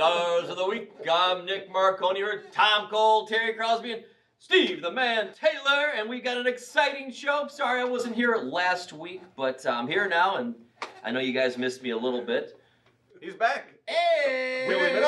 Stars of the Week. I'm Nick Marconi here, Tom Cole, Terry Crosby, and Steve the Man Taylor, and we got an exciting show. Sorry I wasn't here last week, but I'm here now, and I know you guys missed me a little bit. He's back. Hey! We didn't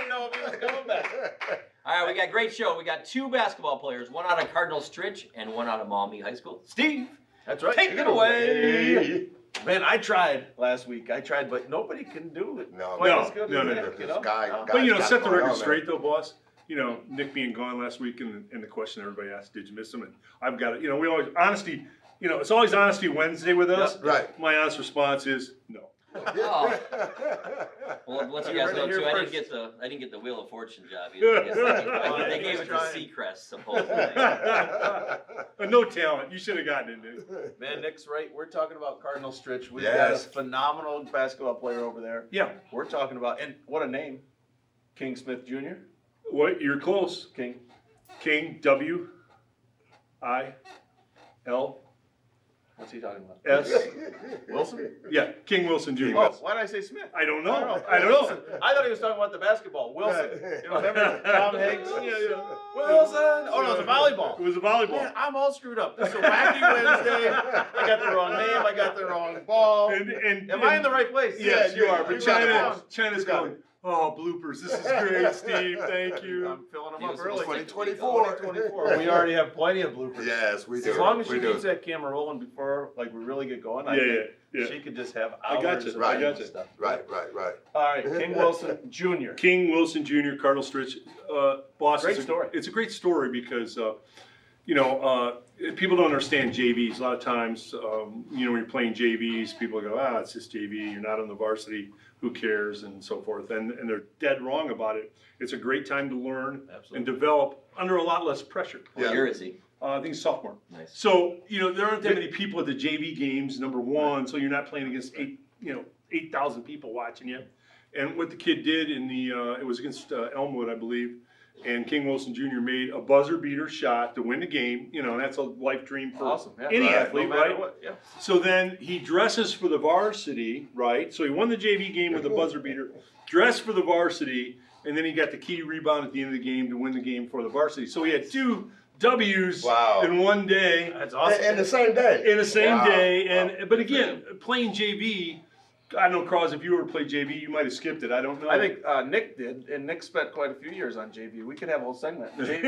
know if he was coming back. All right, we got a great show. We got two basketball players, one out of Cardinal Stritch and one out of Maumee High School. Steve, That's right. take it away. Man, I tried last week. but nobody can do it. No, quite no, as good no, as no, Nick, no. you know? But set the record man. straight though, boss. Nick being gone last week, and the question everybody asked, did you miss him? And I've got it. We always honesty. It's always Honesty Wednesday with us. Yep, right. My honest response is no. Oh. Well, let you guys know too. I didn't get the Wheel of Fortune job either. They gave it to Seacrest supposedly. No talent. You should have gotten it, dude. Man, Nick's right. We're talking about Cardinal Stritch. We've Yes. got a phenomenal basketball player over there. Yeah. We're talking about, and what a name, King Smith Jr. What? You're close. King. W-I-L-S. What's he talking about? Wilson? Yeah, King Wilson Jr. Oh, why did I say Smith? I don't know. Wilson. I thought he was talking about the basketball. Wilson. Right. Remember Tom Hanks? Yeah. Wilson. Oh no, it was a volleyball. It was a volleyball. Man, I'm all screwed up. This is a wacky Wednesday. I got the wrong name. I got the wrong ball. Am I in the right place? Yes, you are. But China's You got going, oh, bloopers. This is great, Steve. Thank you. I'm filling them He up was early. 2024. 2024. We already have plenty of bloopers. Yes, we do. As long as she we do. keeps that camera rolling before we really get going, I Yeah, think yeah. she could just have I hours got you. of Right. I got you. stuff. Right. All right, King Wilson Jr. King Wilson Jr., Cardinal Stritch, boss. Great story. It's a great story because, people don't understand JVs. A lot of times, when you're playing JVs, people go, it's just JV. You're not on the varsity. Who cares? And so forth. And they're dead wrong about it. It's a great time to learn and develop under a lot less pressure. What year is he? I think he's sophomore. Nice. So, there aren't that many people at the JV games, number one, so you're not playing against 8,000 people watching you. And what the kid did it was against Elmwood, I believe, and King Wilson Jr. made a buzzer beater shot to win the game, and that's a life dream for Awesome. Yeah. any Right. athlete, No matter right? what. Yeah. So then he dresses for the varsity, right? So he won the JV game with the buzzer beater, dressed for the varsity, and then he got the key rebound at the end of the game to win the game for the varsity. So he had 2 W's Wow. in one day. That's awesome. In the same day. In the same Wow. day, but again, playing JV, I don't know, Cross, if you were to play JV, you might have skipped it. I don't know. I think Nick did, and Nick spent quite a few years on JV. We could have a whole segment. JV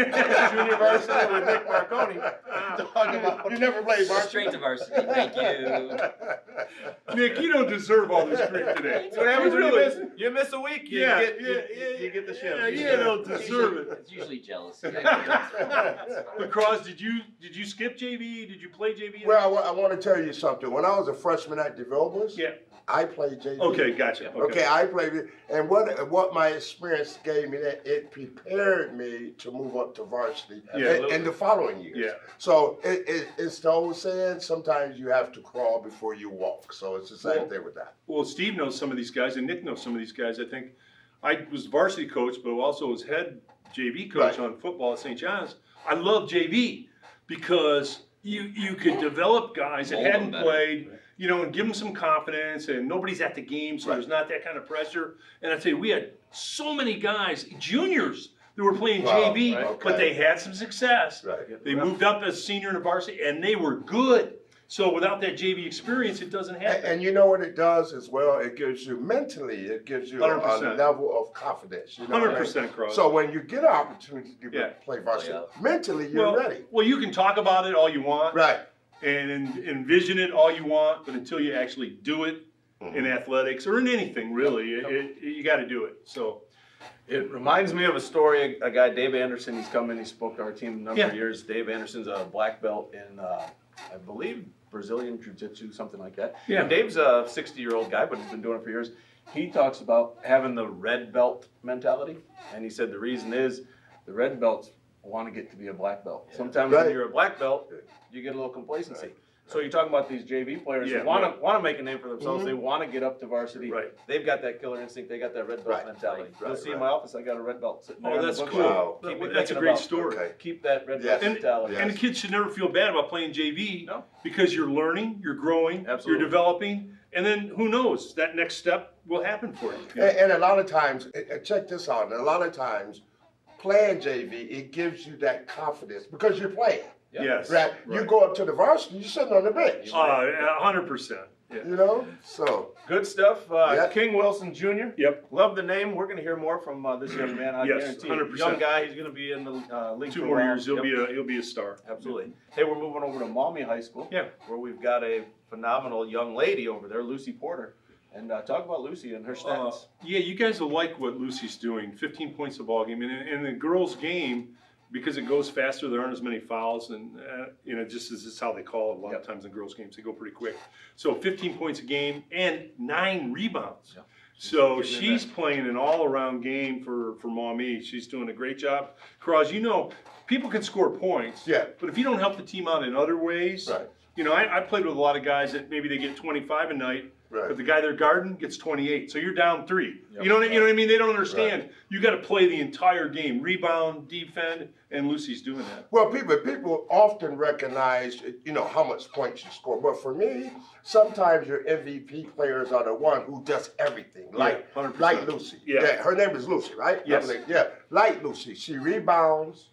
Junior Varsity with Nick Marconi. Talking about You never played varsity? Straight to varsity. Thank you. Nick, you don't deserve all this grief today. That's what happens when Really? you miss a week. You Yeah, get yeah, you get the shit. Yeah, you don't deserve it. It's usually jealousy. But Cross, did you skip JV? Did you play JV? Well, I want to tell you something. When I was a freshman at Developers, Yeah. I played JV. Okay, gotcha. Okay, I played it, and what my experience gave me, that it prepared me to move up to varsity in the following years. Yeah. So it's the old saying, sometimes you have to crawl before you walk. So it's the same thing with that. Well, Steve knows some of these guys, and Nick knows some of these guys. I think I was varsity coach, but also was head JV coach on football at St. John's. I love JV because you could develop guys that Mold them hadn't better. played, and give them some confidence, and nobody's at the game, so there's not that kind of pressure. And I tell you, we had so many guys, juniors, that were playing Wow, JV, right. but they had some success. Right. They moved up as senior in the varsity, and they were good. So without that JV experience, it doesn't happen. And you know what it does as well? It gives you mentally, it gives you a 100%. level of confidence. You know what I mean? 100% Cross. So when you get an opportunity to Yeah. play varsity, Yeah. mentally you're ready. Well, you can talk about it all you want. Right. And envision it all you want, but until you actually do it in athletics or in anything really, you got to do it. So It reminds me of a story. A guy, Dave Anderson, he's come in. He spoke to our team a number of years. Dave Anderson's a black belt in, I believe, Brazilian Jiu-Jitsu, something like that. Yeah. And Dave's a 60-year-old guy, but he's been doing it for years. He talks about having the red belt mentality, and he said the reason is the red belts want to get to be a black belt. Sometimes when you're a black belt, you get a little complacency. So you're talking about these JV players who want to make a name for themselves. They want to get up to varsity. Right. They've got that killer instinct. They got that red belt mentality. You'll see in my office, I got a red belt sitting there. Oh, on the that's bookshelf. cool. Wow. Keep me That's a thinking great about- story. Okay. Keep that red belt Yes. mentality. And the kids should never feel bad about playing JV No. because you're learning, you're growing, Absolutely. you're developing, And then who knows, that next step will happen for you. And a lot of times, check this out. A lot of times, playing JV, it gives you that confidence because you're playing. Yes. Right? You go up to the varsity, you're sitting on the bench. 100%. Yeah. You know? So. Good stuff. Yep. King Wilson Jr. Yep. Love the name. We're going to hear more from this young man. I Yes, guarantee. 100%. Young guy. He's going to be in the league 2 for a more while. years, he'll Yep. be a star. Absolutely. Hey, we're moving over to Maumee High School. Yeah. Where we've got a phenomenal young lady over there, Lucy Porter. And talk about Lucy and her stats. Yeah, you guys will like what Lucy's doing. 15 points a ball game, and in the girls' game, because it goes faster, there aren't as many fouls, and just as it's how they call it. A lot of times in girls' games, they go pretty quick. So 15 points a game and 9 rebounds. Yep. So she's playing an all-around game for Maumee. She's doing a great job. Cross, people can score points. Yeah. But if you don't help the team out in other ways, Right. I played with a lot of guys that maybe they get 25 a night. Right. But the guy they're guarding gets 28, so you're down 3. Yep. You know what I mean? They don't understand. You got to play the entire game, rebound, defend, and Lucy's doing that. Well, people often recognize, how much points you score. But for me, sometimes your MVP players are the one who does everything. Like 100%. like Lucy. Yeah. Her name is Lucy, right? Yes. Yeah. Like Lucy. She rebounds,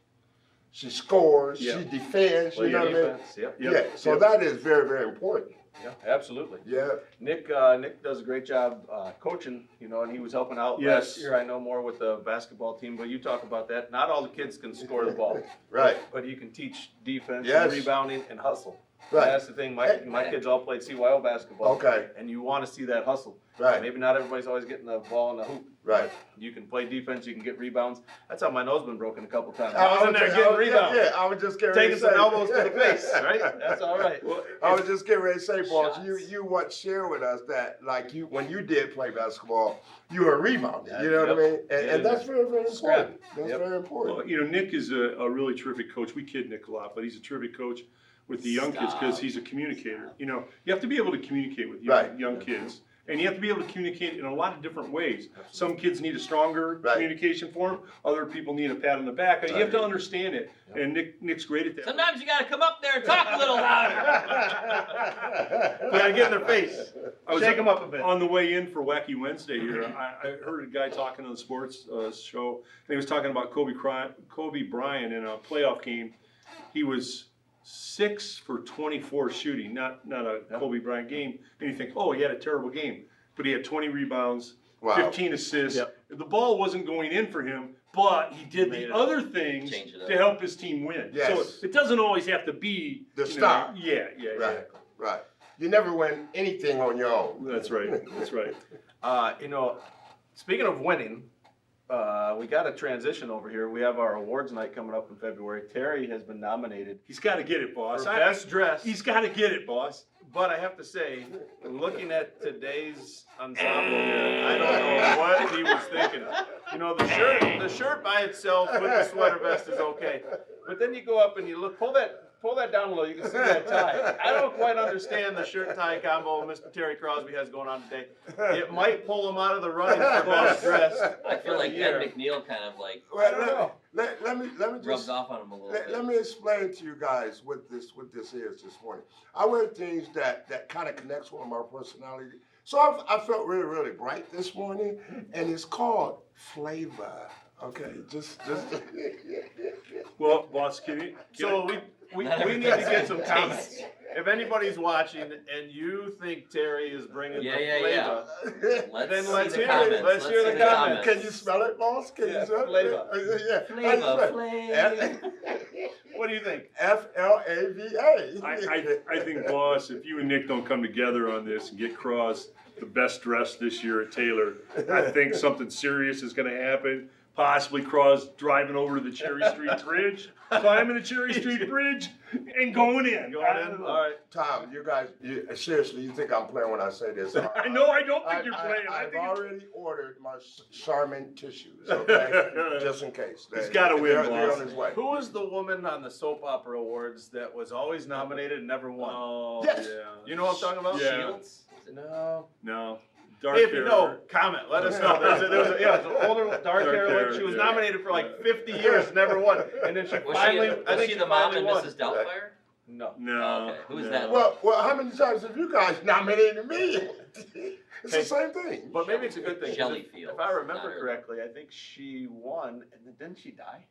she scores, Yeah. she defends, Play you know what I mean? defense. Yep. Yeah. So that is very, very important. Yeah, absolutely. Yeah. Nick does a great job coaching, and he was helping out Yes. last year. I know more with the basketball team, but you talk about that. Not all the kids can score the ball, Right. but you can teach defense, Yes. and rebounding, and hustle. Right. That's the thing. My kids all played CYO basketball. Okay. And you want to see that hustle. Right. Maybe not everybody's always getting the ball in the hoop. Right. You can play defense. You can get rebounds. That's how my nose been broken a couple times. I I was in there getting rebounds. Yeah, I was just getting ready Taking to some say. elbows to the face, right? That's all right. I was just getting ready to say, boss, Shots. you once shared with us that, like, when you did play basketball, you were rebounding. You know what I mean? And that's very, very important. That's very important. Well, Nick is a really terrific coach. We kid Nick a lot, but he's a terrific coach with the young kids because he's a communicator. You have to be able to communicate with young kids. And you have to be able to communicate in a lot of different ways. Some kids need a stronger communication form. Other people need a pat on the back. You have to understand it. And Nick's great at that. Sometimes you got to come up there and talk a little louder. You gotta get in their face. Shake them up a bit. On the way in for Wacky Wednesday here, I heard a guy talking on the sports show. And he was talking about Kobe Bryant in a playoff game. He was 6 for 24 shooting, not a Kobe Bryant game. And you think, oh, he had a terrible game. But he had 20 rebounds, 15 assists. Yep. The ball wasn't going in for him, but he did the other things Change it up. to help his team win. Yes. So it doesn't always have to be The star. Yeah. Right. You never win anything on your own. That's right. That's right. Speaking of winning, we got a transition over here. We have our awards night coming up in February. Terry has been nominated He's got to get it, boss. for best dress. He's got to get it, boss. But I have to say, looking at today's ensemble here, I don't know what he was thinking. The shirt by itself with the sweater vest is okay. But then you go up and you look, pull that down a little, you can see that tie. I don't quite understand the shirt tie combo Mr. Terry Crosby has going on today. It might pull him out of the running for best dressed. I feel like year. Ed McNeil kind of like Well, let me rubs just off on him a little bit. let me explain to you guys what this is this morning. I wear things that kind of connects with my personality. So I felt really, really bright this morning, and it's called flavor. Okay, just. Well, boss, So we need to get some comments. If anybody's watching and you think Terry is bringing the flavor, then let's see the hear it. comments. Let's hear the see comments. Can you smell it, boss? Can you smell flavor. it? Yeah. Flavor. What do you think? FLAVA. I think, boss, if you and Nick don't come together on this and get Cross the best dressed this year at Taylor, I think something serious is going to happen. Possibly Cross driving over to the Cherry Street Bridge, climbing the Cherry Street Bridge, and going in. All right. Tom, you guys, seriously, you think I'm playing when I say this? I know, I don't think you're playing. I've already ordered my Charmin tissues, okay? Just in case. He's gotta win, They're boss. on his way. Who was the woman on the soap opera awards that was always nominated and never won? Oh, Yes. yeah. You know what I'm talking about? Yeah. Shields? No. Dark Hey, if hair. you know, comment. Let us know. There was an older dark hair hair, lady. She was yeah. nominated for like 50 years, never won. And then she Was finally, she, I was think she the mom in finally won. Mrs. Doubtfire? No. No. Okay, who's no. that? Well, how many times have you guys nominated me? It's the same thing. But maybe it's a good thing. 'cause Shelley if, Fields, if I remember not her. correctly, I think she won, and then didn't she die?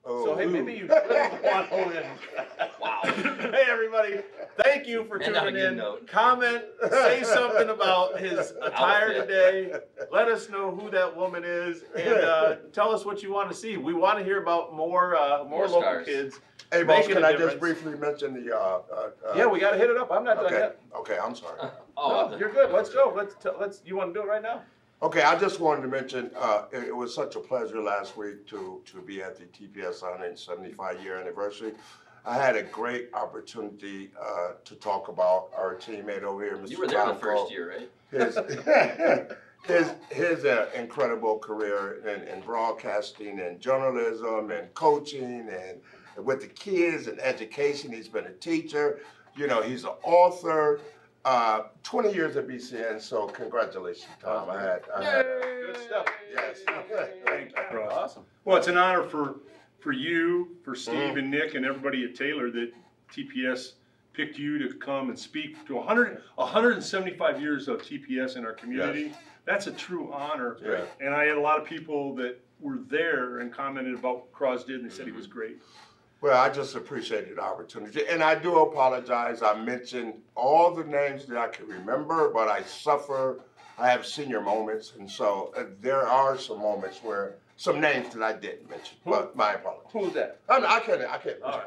Oh, So hey, maybe you should want to win. Wow. Hey everybody, thank you for And on a tuning good in. note. Comment, say something about his attire Outfit. today. Let us know who that woman is, and tell us what you want to see. We want to hear about more local stars. kids. Hey, boss, making can a I just difference. briefly mention the, Yeah, we got to hit it up. I'm not done okay, yet. okay, I'm sorry. Oh, No, you're good. Let's go. Let's. You want to do it right now? Okay, I just wanted to mention, it was such a pleasure last week to be at the TPS 175-year anniversary. I had a great opportunity to talk about our teammate over here, Mr. you were there the Tom first Cole. year, right? His incredible career in broadcasting and journalism and coaching and with the kids and education. He's been a teacher. You know, he's an author. 20 years at BCN, so congratulations, Tom. I had Good stuff. yes. Thank you, bro. Awesome. Well, it's an honor for you, for Steve Mhm. and Nick and everybody at Taylor that TPS picked you to come and speak to 175 years of TPS in our community. That's a true honor. Yeah. And I had a lot of people that were there and commented about what Cross did, and they said he was great. Well, I just appreciated the opportunity. And I do apologize. I mentioned all the names that I can remember, but I suffer. I have senior moments. And so there are some moments where some names that I didn't mention, but my apologies. Who's that? I can't. All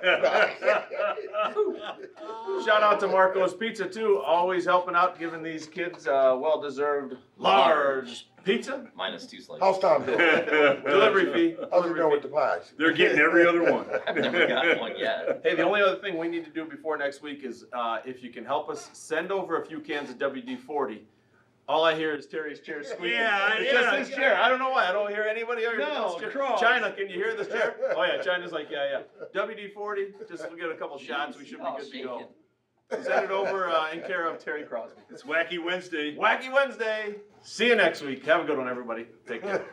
Shout out to Marco's Pizza too, always helping out, giving these kids well-deserved large pizza. Minus 2 slices. How's Tom doing? Delivery fee. How's he doing with the pies? They're getting every other one. I've never gotten one yet. Hey, the only other thing we need to do before next week is if you can help us send over a few cans of WD-40. All I hear is Terry's chair squeaking. Yeah, it's yeah, just this chair. I don't know why. I don't hear anybody else. No, Cross. China, can you hear this chair? Oh yeah, China's like, yeah. WD-40, just we'll get a couple shots. We should be Oh, good to go. shaking. Send it over in care of Terry Crosby. It's Wacky Wednesday. Wacky Wednesday. See you next week. Have a good one, everybody. Take care.